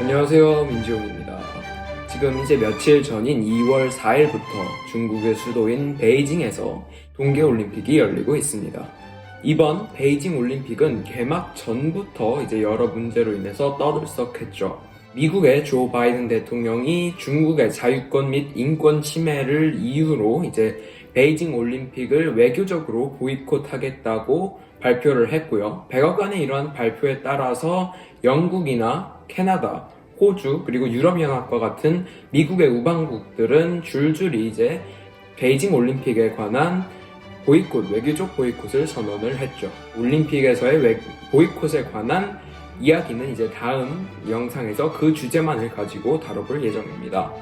안녕하세요, 민지용입니다. 지금 이제 며칠 전인 2월 4일부터 중국의 수도인 베이징에서 동계올림픽이 열리고 있습니다. 이번 베이징 올림픽은 개막 전부터 이제 여러 문제로 인해서 떠들썩했죠. 미국의 조 바이든 대통령이 중국의 자유권 및 인권 침해를 이유로 이제 베이징 올림픽을 외교적으로 보이콧하겠다고 발표를 했고요. 백악관의 이러한 발표에 따라서 영국이나 캐나다, 호주, 그리고 유럽연합과 같은 미국의 우방국들은 줄줄이 이제 베이징 올림픽에 관한 보이콧, 외교적 보이콧을 선언을 했죠. 올림픽에서의 보이콧에 관한 이야기는 이제 다음 영상에서 그 주제만을 가지고 다뤄볼 예정입니다.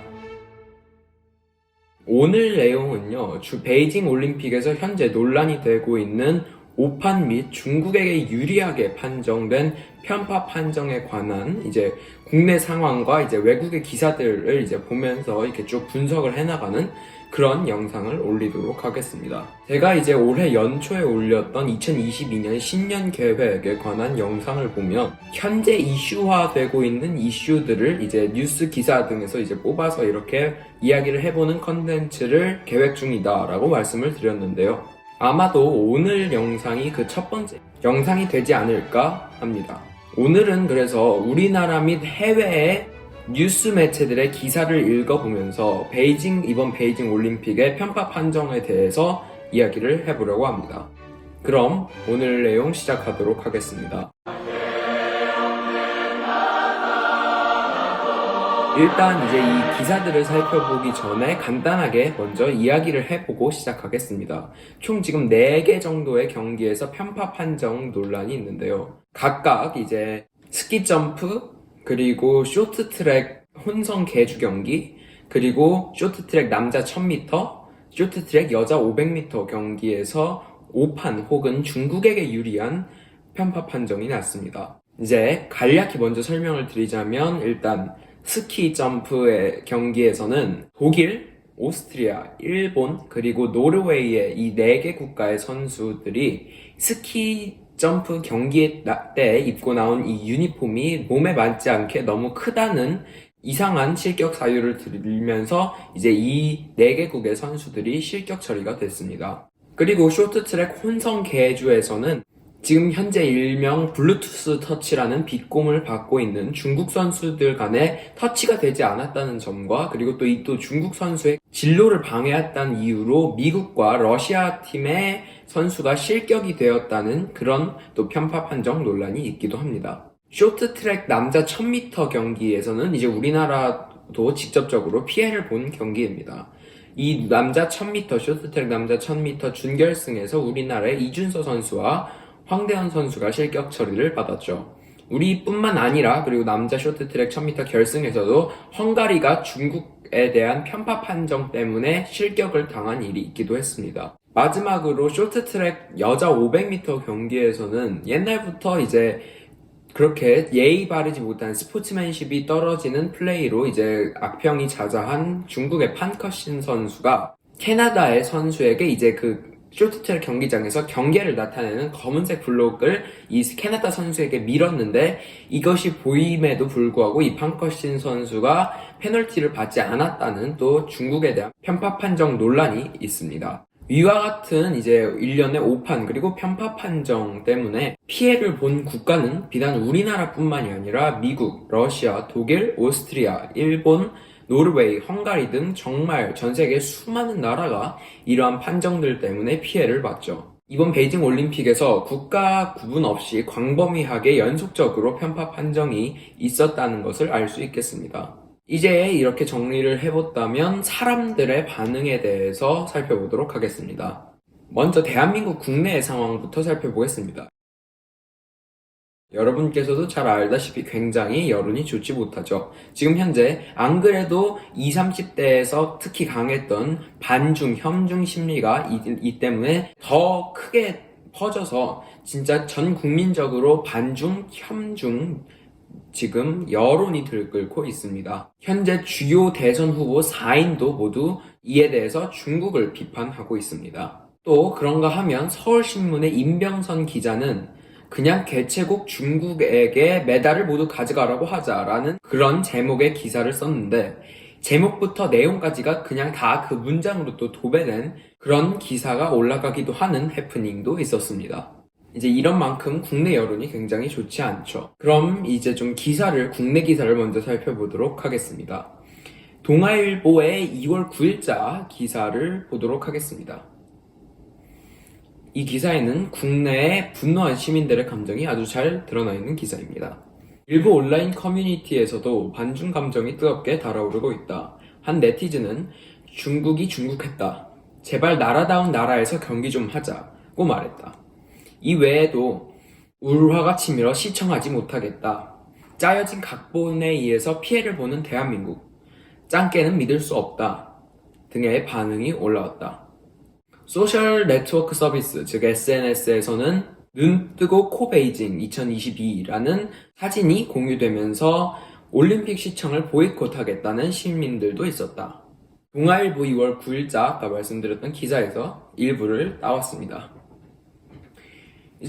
오늘 내용은요, 베이징 올림픽에서 현재 논란이 되고 있는 오판 및 중국에게 유리하게 판정된 편파 판정에 관한 이제 국내 상황과 이제 외국의 기사들을 이제 보면서 이렇게 쭉 분석을 해나가는 그런 영상을 올리도록 하겠습니다. 제가 이제 올해 연초에 올렸던 2022년 신년 계획에 관한 영상을 보면 현재 이슈화되고 있는 이슈들을 이제 뉴스 기사 등에서 이제 뽑아서 이렇게 이야기를 해보는 컨텐츠를 계획 중이다라고 말씀을 드렸는데요. 아마도 오늘 영상이 그 첫 번째 영상이 되지 않을까 합니다. 오늘은 그래서 우리나라 및 해외의 뉴스 매체들의 기사를 읽어보면서 이번 베이징 올림픽의 편파 판정에 대해서 이야기를 해보려고 합니다. 그럼 오늘 내용 시작하도록 하겠습니다. 일단 이제 이 기사들을 살펴보기 전에 간단하게 먼저 이야기를 해보고 시작하겠습니다. 총 지금 4개 정도의 경기에서 편파 판정 논란이 있는데요. 각각 이제 스키 점프, 그리고 쇼트트랙 혼성 계주 경기, 그리고 쇼트트랙 남자 1000m, 쇼트트랙 여자 500m 경기에서 5판 혹은 중국에게 유리한 편파 판정이 났습니다. 이제 간략히 먼저 설명을 드리자면 일단 스키 점프의 경기에서는 독일, 오스트리아, 일본, 그리고 노르웨이의 이 4개 국가의 선수들이 스키 점프 경기 때 입고 나온 이 유니폼이 몸에 맞지 않게 너무 크다는 이상한 실격 사유를 들면서 이제 이 4개국의 선수들이 실격 처리가 됐습니다. 그리고 쇼트트랙 혼성 계주에서는 지금 현재 일명 블루투스 터치라는 비꼼을 받고 있는 중국 선수들 간에 터치가 되지 않았다는 점과 그리고 또 중국 선수의 진로를 방해했다는 이유로 미국과 러시아 팀의 선수가 실격이 되었다는 그런 또 편파 판정 논란이 있기도 합니다. 쇼트트랙 남자 1000m 경기에서는 이제 우리나라도 직접적으로 피해를 본 경기입니다. 이 남자 1000m 쇼트트랙 남자 1000m 준결승에서 우리나라의 이준서 선수와 황대현 선수가 실격 처리를 받았죠. 우리뿐만 아니라 그리고 남자 쇼트트랙 1000m 결승에서도 헝가리가 중국에 대한 편파 판정 때문에 실격을 당한 일이 있기도 했습니다. 마지막으로 쇼트트랙 여자 500m 경기에서는 옛날부터 이제 그렇게 예의 바르지 못한 스포츠맨십이 떨어지는 플레이로 이제 악평이 자자한 중국의 판커신 선수가 캐나다의 선수에게 이제 쇼트트랙 경기장에서 경계를 나타내는 검은색 블록을 이 캐나다 선수에게 밀었는데 이것이 보임에도 불구하고 이 판커신 선수가 페널티를 받지 않았다는 또 중국에 대한 편파 판정 논란이 있습니다. 위와 같은 이제 일련의 오판 그리고 편파 판정 때문에 피해를 본 국가는 비단 우리나라뿐만이 아니라 미국, 러시아, 독일, 오스트리아, 일본, 노르웨이, 헝가리 등 정말 전 세계 수많은 나라가 이러한 판정들 때문에 피해를 봤죠. 이번 베이징 올림픽에서 국가 구분 없이 광범위하게 연속적으로 편파 판정이 있었다는 것을 알 수 있겠습니다. 이제 이렇게 정리를 해봤다면 사람들의 반응에 대해서 살펴보도록 하겠습니다. 먼저 대한민국 국내의 상황부터 살펴보겠습니다. 여러분께서도 잘 알다시피 굉장히 여론이 좋지 못하죠. 지금 현재 안 그래도 20, 30대에서 특히 강했던 반중, 혐중 심리가 이 때문에 더 크게 퍼져서 진짜 전 국민적으로 반중, 혐중 지금 여론이 들끓고 있습니다. 현재 주요 대선 후보 4인도 모두 이에 대해서 중국을 비판하고 있습니다. 또 그런가 하면 서울신문의 임병선 기자는 그냥 개최국 중국에게 메달을 모두 가져가라고 하자라는 그런 제목의 기사를 썼는데 제목부터 내용까지가 그냥 다 그 문장으로 또 도배된 그런 기사가 올라가기도 하는 해프닝도 있었습니다. 이제 이런 만큼 국내 여론이 굉장히 좋지 않죠. 그럼 이제 좀 국내 기사를 먼저 살펴보도록 하겠습니다. 동아일보의 2월 9일자 기사를 보도록 하겠습니다. 이 기사에는 국내의 분노한 시민들의 감정이 아주 잘 드러나 있는 기사입니다. 일부 온라인 커뮤니티에서도 반중 감정이 뜨겁게 달아오르고 있다. 한 네티즌은 중국이 중국했다. 제발 나라다운 나라에서 경기 좀 하자고 말했다. 이 외에도 울화가 치밀어 시청하지 못하겠다. 짜여진 각본에 의해서 피해를 보는 대한민국. 짱깨는 믿을 수 없다. 등의 반응이 올라왔다. 소셜 네트워크 서비스, 즉 SNS에서는 눈 뜨고 코 베이징 2022라는 사진이 공유되면서 올림픽 시청을 보이콧하겠다는 시민들도 있었다. 동아일보 2월 9일자 아까 말씀드렸던 기사에서 일부를 따왔습니다.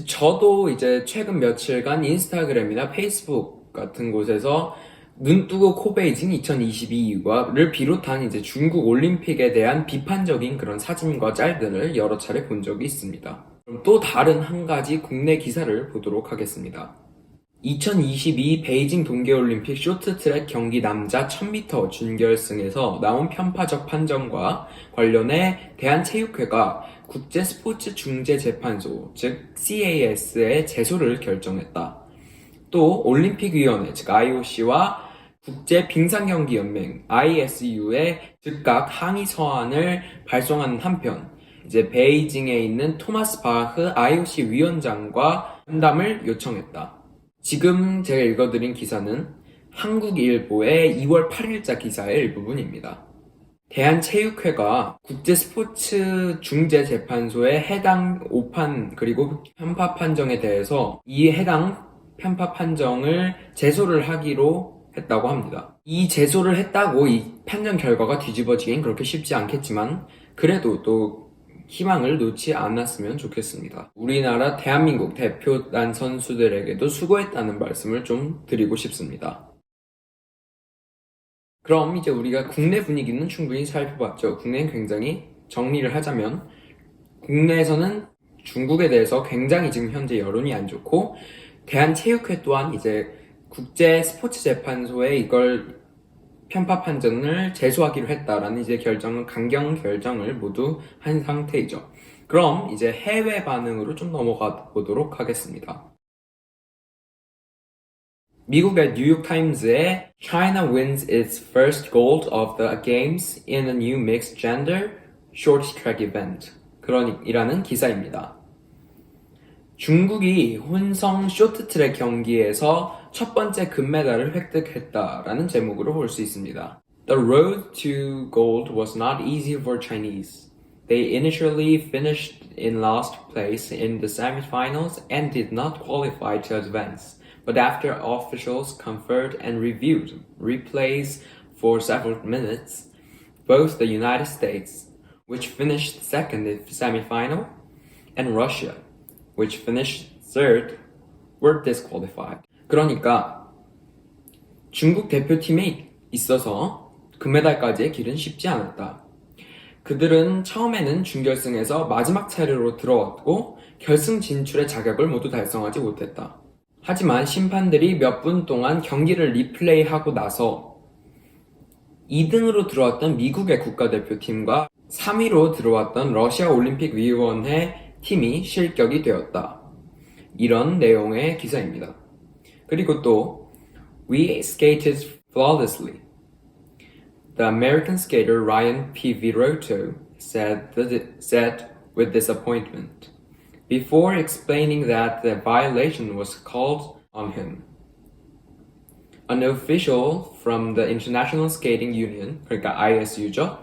저도 이제 최근 며칠간 인스타그램이나 페이스북 같은 곳에서 눈 뜨고 코 베이징 2022를 비롯한 이제 중국 올림픽에 대한 비판적인 그런 사진과 짤들을 여러 차례 본 적이 있습니다. 그럼 또 다른 한 가지 국내 기사를 보도록 하겠습니다. 2022 베이징 동계올림픽 쇼트트랙 경기 남자 1000m 준결승에서 나온 편파적 판정과 관련해 대한체육회가 국제스포츠중재재판소 즉 CAS에 제소를 결정했다. 또 올림픽위원회 즉 IOC와 국제빙상경기연맹 ISU에 즉각 항의 서한을 발송하는 한편 이제 베이징에 있는 토마스 바흐 IOC 위원장과 면담을 요청했다. 지금 제가 읽어드린 기사는 한국일보의 2월 8일자 기사의 일부분입니다. 대한체육회가 국제스포츠중재재판소의 해당 오판 그리고 편파 판정에 대해서 이 해당 편파 판정을 제소를 하기로 했다고 합니다. 이 제소를 했다고 이 판정 결과가 뒤집어지긴 그렇게 쉽지 않겠지만 그래도 또 희망을 놓지 않았으면 좋겠습니다. 우리나라 대한민국 대표단 선수들에게도 수고했다는 말씀을 좀 드리고 싶습니다. 그럼 이제 우리가 국내 분위기는 충분히 살펴봤죠. 국내는 굉장히 정리를 하자면 국내에서는 중국에 대해서 굉장히 지금 현재 여론이 안 좋고 대한체육회 또한 이제 국제스포츠재판소에 이걸 편파 판정을 제소하기로 했다라는 이제 강경 결정을 모두 한 상태이죠. 그럼 이제 해외 반응으로 좀 넘어가 보도록 하겠습니다. 미국의 뉴욕타임즈에 China wins its first gold of the games in a new mixed gender short track event. 이라는 기사입니다. 중국이 혼성 쇼트트랙 경기에서 첫 번째 금메달을 획득했다라는 제목으로 볼 수 있습니다. The road to gold was not easy for Chinese. They initially finished in last place in the semifinals and did not qualify to advance. But after officials conferred and reviewed replays for several minutes, both the United States, which finished second in the semifinal, and Russia, which finished third, were disqualified. 그러니까 중국 대표팀에 있어서 금메달까지의 길은 쉽지 않았다. 그들은 처음에는 준결승에서 마지막 차례로 들어왔고 결승 진출의 자격을 모두 달성하지 못했다. 하지만 심판들이 몇 분 동안 경기를 리플레이하고 나서 2등으로 들어왔던 미국의 국가대표팀과 3위로 들어왔던 러시아 올림픽위원회 팀이 실격이 되었다. 이런 내용의 기사입니다. 그리고 또 We skated flawlessly. The American skater Ryan Pivirotto said with disappointment. Before explaining that the violation was called on him. An official from the International Skating Union, 그러니까 ISU죠,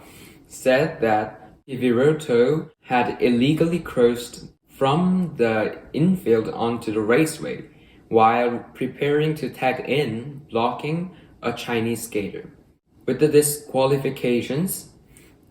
said that Pivirotto had illegally crossed from the infield onto the raceway while preparing to tag in, blocking a Chinese skater. With the disqualifications,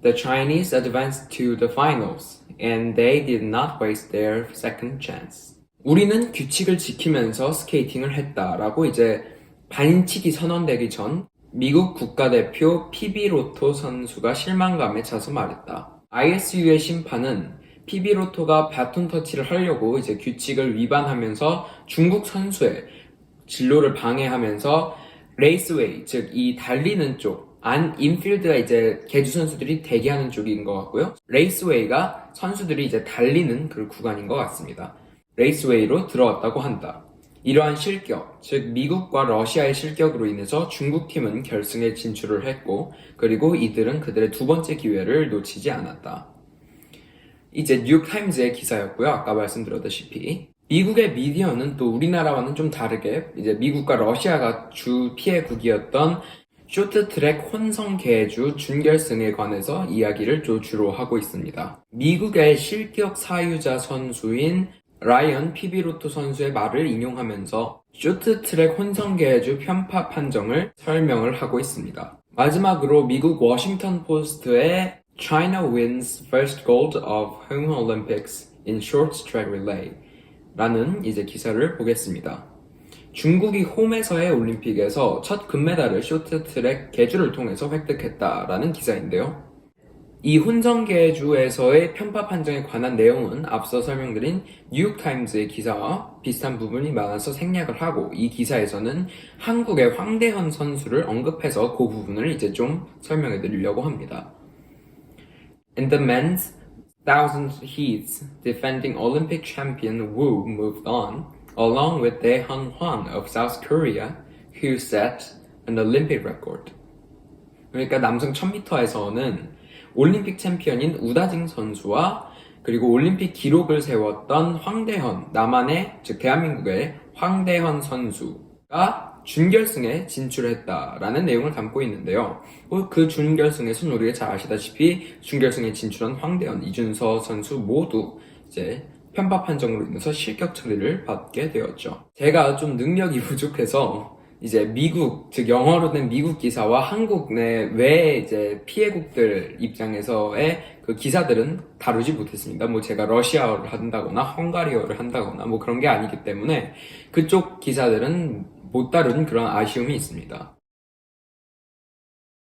the Chinese advanced to the finals, and they did not waste their second chance. 우리는 규칙을 지키면서 스케이팅을 했다라고 이제 반칙이 선언되기 전 미국 국가대표 피비로토 선수가 실망감에 차서 말했다. ISU의 심판은 피비로토가 바톤 터치를 하려고 이제 규칙을 위반하면서 중국 선수의 진로를 방해하면서 레이스웨이, 즉 이 달리는 쪽, 인필드가 이제 개주 선수들이 대기하는 쪽인 것 같고요. 레이스웨이가 선수들이 이제 달리는 그 구간인 것 같습니다. 레이스웨이로 들어왔다고 한다. 이러한 실격, 즉 미국과 러시아의 실격으로 인해서 중국 팀은 결승에 진출을 했고, 그리고 이들은 그들의 두 번째 기회를 놓치지 않았다. 이제 뉴욕타임즈의 기사였고요. 아까 말씀드렸다시피 미국의 미디어는 또 우리나라와는 좀 다르게 이제 미국과 러시아가 주 피해국이었던 쇼트트랙 혼성 계주 준결승에 관해서 이야기를 주로 하고 있습니다. 미국의 실격 사유자 선수인 라이언 피비로토 선수의 말을 인용하면서 쇼트트랙 혼성 계주 편파 판정을 설명을 하고 있습니다. 마지막으로 미국 워싱턴 포스트의 China wins first gold of home Olympics in short track relay 라는 이제 기사를 보겠습니다. 중국이 홈에서의 올림픽에서 첫 금메달을 쇼트트랙 계주를 통해서 획득했다라는 기사인데요. 이 혼성계주에서의 편파 판정에 관한 내용은 앞서 설명드린 뉴욕타임즈의 기사와 비슷한 부분이 많아서 생략을 하고 이 기사에서는 한국의 황대현 선수를 언급해서 그 부분을 이제 좀 설명해 드리려고 합니다. In the men's 1,000 heats, defending Olympic champion Wu moved on, along with Dae-hun Hwang of South Korea, who set an Olympic record. 그러니까 남성 1000m에서는 올림픽 챔피언인 우다징 선수와 그리고 올림픽 기록을 세웠던 황대현, 남한의 즉 대한민국의 황대현 선수가 준결승에 진출했다라는 내용을 담고 있는데요. 그 준결승에서는 우리가 잘 아시다시피 준결승에 진출한 황대현, 이준서 선수 모두 이제 편파 판정으로 인해서 실격 처리를 받게 되었죠. 제가 좀 능력이 부족해서 이제 미국, 즉 영어로 된 미국 기사와 한국 외 이제 피해국들 입장에서의 그 기사들은 다루지 못했습니다. 뭐 제가 러시아어를 한다거나 헝가리어를 한다거나 뭐 그런 게 아니기 때문에 그쪽 기사들은 못 다룬 그런 아쉬움이 있습니다.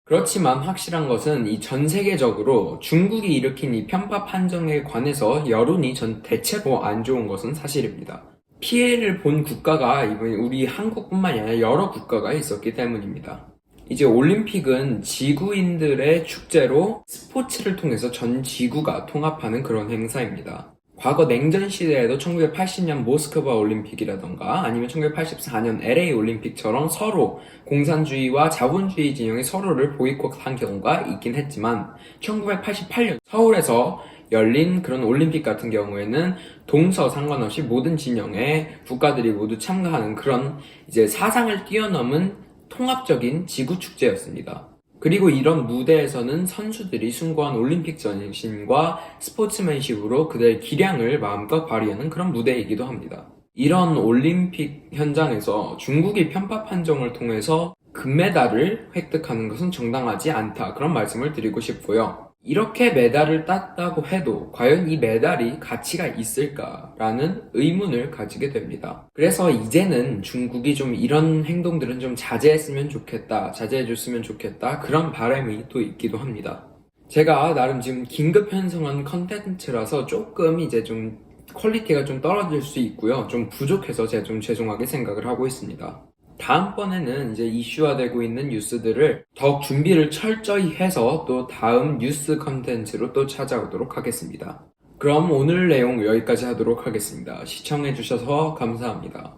그렇지만 확실한 것은 이 전 세계적으로 중국이 일으킨 이 편파 판정에 관해서 여론이 대체로 안 좋은 것은 사실입니다. 피해를 본 국가가 이번에 우리 한국뿐만이 아니라 여러 국가가 있었기 때문입니다. 이제 올림픽은 지구인들의 축제로 스포츠를 통해서 전 지구가 통합하는 그런 행사입니다. 과거 냉전 시대에도 1980년 모스크바 올림픽이라던가 아니면 1984년 LA 올림픽처럼 서로 공산주의와 자본주의 진영이 서로를 보이콧한 경우가 있긴 했지만 1988년 서울에서 열린 그런 올림픽 같은 경우에는 동서 상관없이 모든 진영의 국가들이 모두 참가하는 그런 이제 사상을 뛰어넘은 통합적인 지구 축제였습니다. 그리고 이런 무대에서는 선수들이 숭고한 올림픽 정신과 스포츠맨십으로 그들의 기량을 마음껏 발휘하는 그런 무대이기도 합니다. 이런 올림픽 현장에서 중국이 편파 판정을 통해서 금메달을 획득하는 것은 정당하지 않다. 그런 말씀을 드리고 싶고요. 이렇게 메달을 땄다고 해도 과연 이 메달이 가치가 있을까라는 의문을 가지게 됩니다. 그래서 이제는 중국이 좀 이런 행동들은 좀 자제했으면 좋겠다, 자제해줬으면 좋겠다 그런 바람이 또 있기도 합니다. 제가 나름 지금 긴급 편성한 컨텐츠라서 조금 이제 좀 퀄리티가 좀 떨어질 수 있고요. 좀 부족해서 제가 좀 죄송하게 생각을 하고 있습니다. 다음번에는 이제 이슈화되고 있는 뉴스들을 더욱 준비를 철저히 해서 또 다음 뉴스 컨텐츠로 또 찾아오도록 하겠습니다. 그럼 오늘 내용 여기까지 하도록 하겠습니다. 시청해주셔서 감사합니다.